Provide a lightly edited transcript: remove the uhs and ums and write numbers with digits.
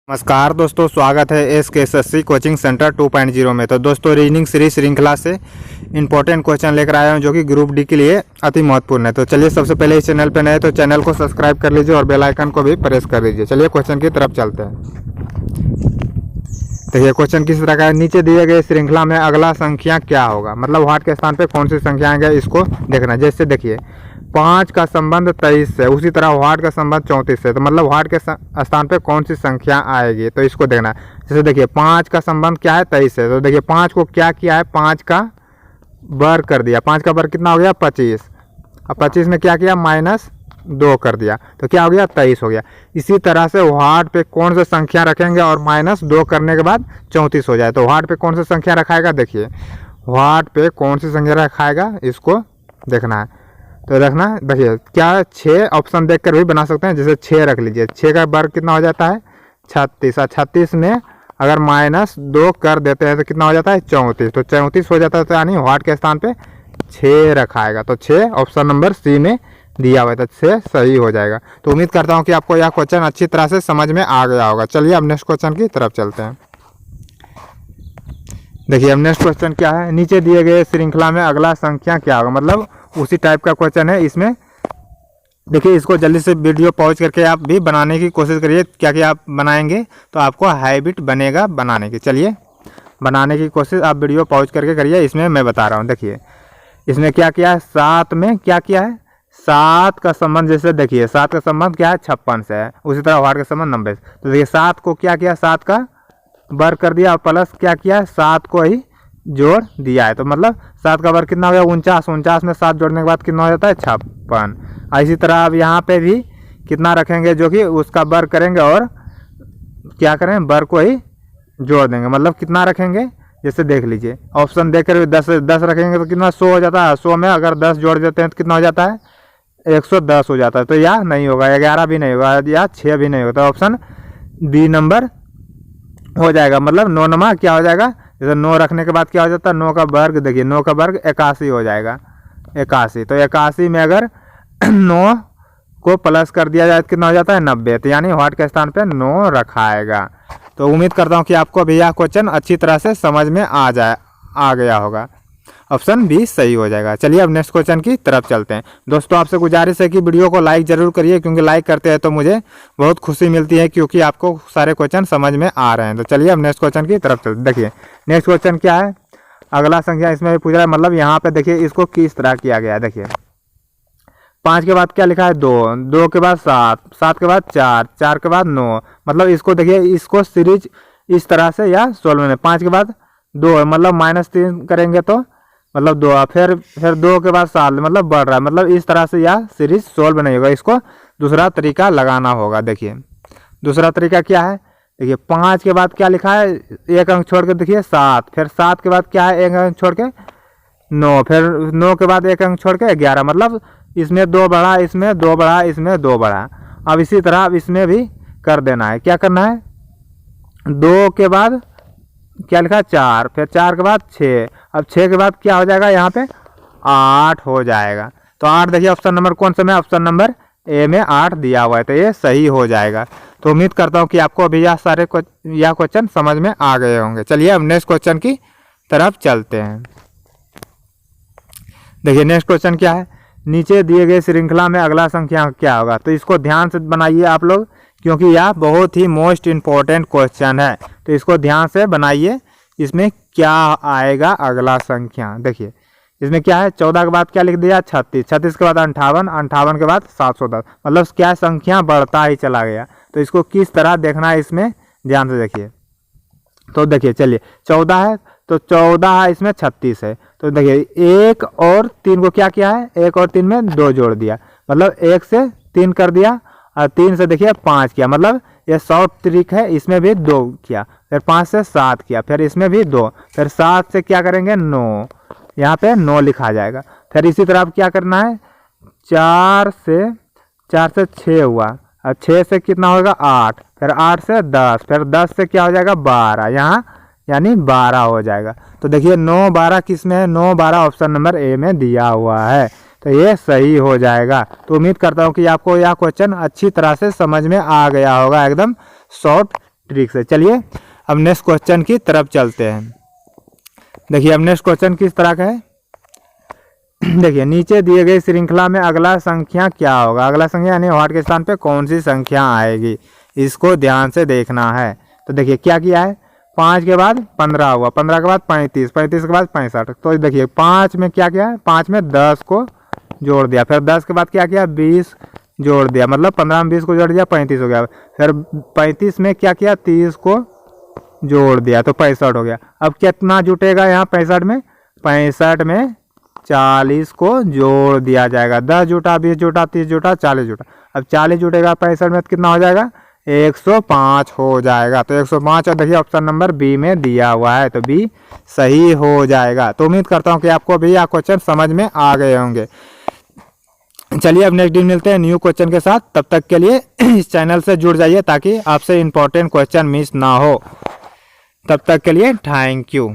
नमस्कार दोस्तों, स्वागत है एसकेएसएससी कोचिंग सेंटर 2.0 में। तो दोस्तों, रीजनिंग सीरीज श्रृंखला से इंपॉर्टेंट क्वेश्चन लेकर आया हूं जो कि ग्रुप डी के लिए अति महत्वपूर्ण है। तो चलिए, सबसे पहले इस चैनल पर नए तो चैनल को सब्सक्राइब कर लीजिए और बेल आइकन को भी प्रेस कर लीजिए। चलिए क्वेश्चन की तरफ चलते हैं। देखिए क्वेश्चन किस तरह का है। नीचे दिए गए श्रृंखला में अगला संख्या क्या होगा, मतलब व्हाट के स्थान पे कौन सी संख्या आएंगे, इसको देखना। जैसे देखिए 5 का संबंध 23 से, उसी तरह व्हाट का संबंध 34 से, तो मतलब व्हाट के स्थान पे कौन सी संख्या आएगी, तो इसको देखना। जैसे देखिए 5 का संबंध क्या है 23 से, तो देखिए 5 को क्या किया है, 5 का वर्ग कर दिया। 5 का वर्ग कितना हो गया 25, अब 25 में क्या किया -2 कर दिया, तो क्या हो गया 23 हो गया। इसी तरह से व्हाट पे कौन सी संख्या रखेंगे और -2 करने के बाद 34 हो जाए, तो व्हाट पे कौन सी संख्या रखाएगा। देखिए व्हाट पे कौन सी संख्या रखाएगा, इसको देखना है। तो रखना, देखिए क्या 6 ऑप्शन देखकर भी बना सकते हैं। जैसे 6 रख लीजिए, 6 का वर्ग कितना हो जाता है 36, और 36 में अगर -2 कर देते हैं तो कितना हो जाता है 34, तो 34 हो जाता है। तो यानी व्हाट के स्थान पे 6 रखाएगा, तो 6 ऑप्शन नंबर सी में दिया हुआ है, तो 6 सही हो जाएगा। तो उम्मीद करता हूँ कि आपको यह क्वेश्चन अच्छी तरह से समझ में आ गया होगा। चलिए अब नेक्स्ट क्वेश्चन की तरफ चलते हैं। देखिए अब नेक्स्ट क्वेश्चन क्या है। नीचे दिए गए श्रृंखला में अगला संख्या क्या होगा, मतलब उसी टाइप का क्वेश्चन है। इसमें देखिए इसको जल्दी से वीडियो पॉज करके आप भी बनाने की कोशिश करिए, क्या कि आप बनाएंगे तो आपको हैबिट बनेगा बनाने की। चलिए बनाने की कोशिश आप वीडियो पॉज करके करिए। इसमें मैं बता रहा हूँ, देखिए इसमें क्या किया है, 7 में क्या किया है, 7 का संबंध, जैसे देखिए 7 का संबंध क्या है 56 से है, उसी तरह व्हाट का संबंध 90 से। तो देखिए 7 को क्या किया, 7 का वर्ग कर दिया और प्लस क्या किया, 7 को ही जोड़ दिया है, तो मतलब 7 का वर्ग कितना हो गया 49, 49 में 7 जोड़ने के बाद कितना हो जाता है 56। इसी तरह अब यहाँ पे भी कितना रखेंगे, जो कि उसका वर्ग करेंगे और क्या करें, वर्ग को ही जोड़ देंगे, मतलब कितना रखेंगे। जैसे देख लीजिए ऑप्शन देखकर 10 रखेंगे तो कितना 100 हो जाता है। 100 में अगर 10 जोड़ देते हैं तो कितना हो जाता है 110 हो जाता है। तो यह नहीं होगा, 11 भी नहीं होगा या 6 भी नहीं होता, ऑप्शन बी नंबर हो जाएगा, मतलब 9 नमा क्या हो जाएगा। जैसे 9 रखने के बाद क्या हो जाता है, 9 का वर्ग, देखिए 9 का वर्ग 81 हो जाएगा, 81। तो 81 में अगर 9 को प्लस कर दिया जाए तो कितना हो जाता है 90, तो यानी व्हाट के स्थान पे 9 रखाएगा। तो उम्मीद करता हूँ कि आपको भी यह क्वेश्चन अच्छी तरह से समझ में आ गया होगा, ऑप्शन बी सही हो जाएगा। चलिए अब नेक्स्ट क्वेश्चन की तरफ चलते हैं। दोस्तों आपसे गुजारिश है कि वीडियो को लाइक जरूर करिए, क्योंकि लाइक करते हैं तो मुझे बहुत खुशी मिलती है, क्योंकि आपको सारे क्वेश्चन समझ में आ रहे हैं। तो चलिए अब नेक्स्ट क्वेश्चन की तरफ चलते हैं। देखिए नेक्स्ट क्वेश्चन क्या है, अगला संख्या इसमें भी पूछ रहा है, मतलब यहाँ पे देखिए इसको किस तरह किया गया है। देखिए 5 के बाद क्या लिखा है 2, 2 के बाद 7, 7 के बाद 4, 4 के बाद 9, मतलब इसको देखिए इसको सीरीज इस तरह से या सोल्व में 5 के बाद 2 है, मतलब -3 करेंगे तो मतलब 2, फिर 2 के बाद 7, मतलब बढ़ रहा है, मतलब इस तरह से यह सीरीज सोल्व नहीं होगा, इसको दूसरा तरीका लगाना होगा। देखिए दूसरा तरीका क्या है, देखिए 5 के बाद क्या लिखा है, एक अंक छोड़ के देखिए 7, फिर 7 के बाद क्या है एक अंक छोड़ के 9, फिर 9 के बाद एक अंक छोड़ के 11, मतलब इसमें 2 बढ़ा, इसमें 2 बढ़ा, इसमें 2 बढ़ा। अब इसी तरह अब इसमें भी कर देना है। क्या करना है, 2 के बाद क्या लिखा 4, फिर 4 के बाद 6, अब 6 के बाद क्या हो जाएगा यहाँ पे 8 हो जाएगा। तो 8 देखिए ऑप्शन नंबर कौन सा में, ऑप्शन नंबर ए में 8 दिया हुआ है, तो ये सही हो जाएगा। तो उम्मीद करता हूँ कि आपको अभी यह क्वेश्चन समझ में आ गए होंगे। चलिए अब नेक्स्ट क्वेश्चन की तरफ चलते हैं। देखिए नेक्स्ट क्वेश्चन क्या है, नीचे दिए गए श्रृंखला में अगला संख्या क्या होगा। तो इसको ध्यान से बनाइए आप लोग, क्योंकि यह बहुत ही मोस्ट इम्पोर्टेंट क्वेश्चन है, तो इसको ध्यान से बनाइए। इसमें क्या आएगा अगला संख्या, देखिए इसमें क्या है, 14 के बाद क्या लिख दिया 36, 36 के बाद 58, 58 के बाद 710, मतलब क्या संख्या बढ़ता ही चला गया। तो इसको किस तरह देखना है, इसमें ध्यान से देखिए। तो देखिए चलिए 14 है तो 14 है, इसमें 36 है, तो देखिए 1 और 3 को क्या किया है, 1 और 3 में 2 जोड़ दिया, मतलब 1 से 3 कर दिया, और 3 से देखिए 5 किया, मतलब ये शॉर्ट ट्रिक है। इसमें भी 2 किया, फिर 5 से 7 किया, फिर इसमें भी 2, फिर 7 से क्या करेंगे 9, यहाँ पे 9 लिखा जाएगा। फिर इसी तरह अब क्या करना है, 4 से 6 हुआ, और 6 से कितना होगा 8, फिर 8 से 10, फिर 10 से क्या हो जाएगा 12, यहाँ यानी 12 हो जाएगा। तो देखिए 9 12 किस में है, 9 12 ऑप्शन नंबर ए में दिया हुआ है, तो ये सही हो जाएगा। तो उम्मीद करता हूँ कि आपको यह क्वेश्चन अच्छी तरह से समझ में आ गया होगा, एकदम शॉर्ट ट्रिक से। चलिए अब नेक्स्ट क्वेश्चन की तरफ चलते हैं। देखिए अब नेक्स्ट क्वेश्चन किस तरह का है, देखिए नीचे दिए गए श्रृंखला में अगला संख्या क्या होगा। अगला संख्या यानी व्हाट के स्थान पे कौन सी संख्या आएगी, इसको ध्यान से देखना है। तो देखिए क्या किया है, 5 के बाद 15 हुआ, 15 के बाद 35, 35 के बाद 65। तो देखिए 5 में क्या किया है, 5 में 10 को जोड़ दिया, फिर 10 के बाद क्या किया, 20 जोड़ दिया, मतलब 15 में 20 को जोड़ दिया, 35 हो गया। फिर 35 में क्या किया, 30 को जोड़ दिया, तो 65 हो गया। अब कितना जुटेगा यहाँ 65 में, 65 में 40 को जोड़ दिया जाएगा। 10 जुटा, 20 जुटा, 30 जुटा, 40 जुटा। अब 40 जुटेगा 65 में, तो कितना हो जाएगा, 105 हो जाएगा। तो 105, और देखिए ऑप्शन नंबर बी में दिया हुआ है, तो बी सही हो जाएगा। तो उम्मीद करता हूँ कि आपको भी यह क्वेश्चन समझ में आ गए होंगे। चलिए अब नेक्स्ट दिन मिलते हैं न्यू क्वेश्चन के साथ। तब तक के लिए इस चैनल से जुड़ जाइए ताकि आपसे इंपॉर्टेंट क्वेश्चन मिस ना हो। तब तक के लिए थैंक यू।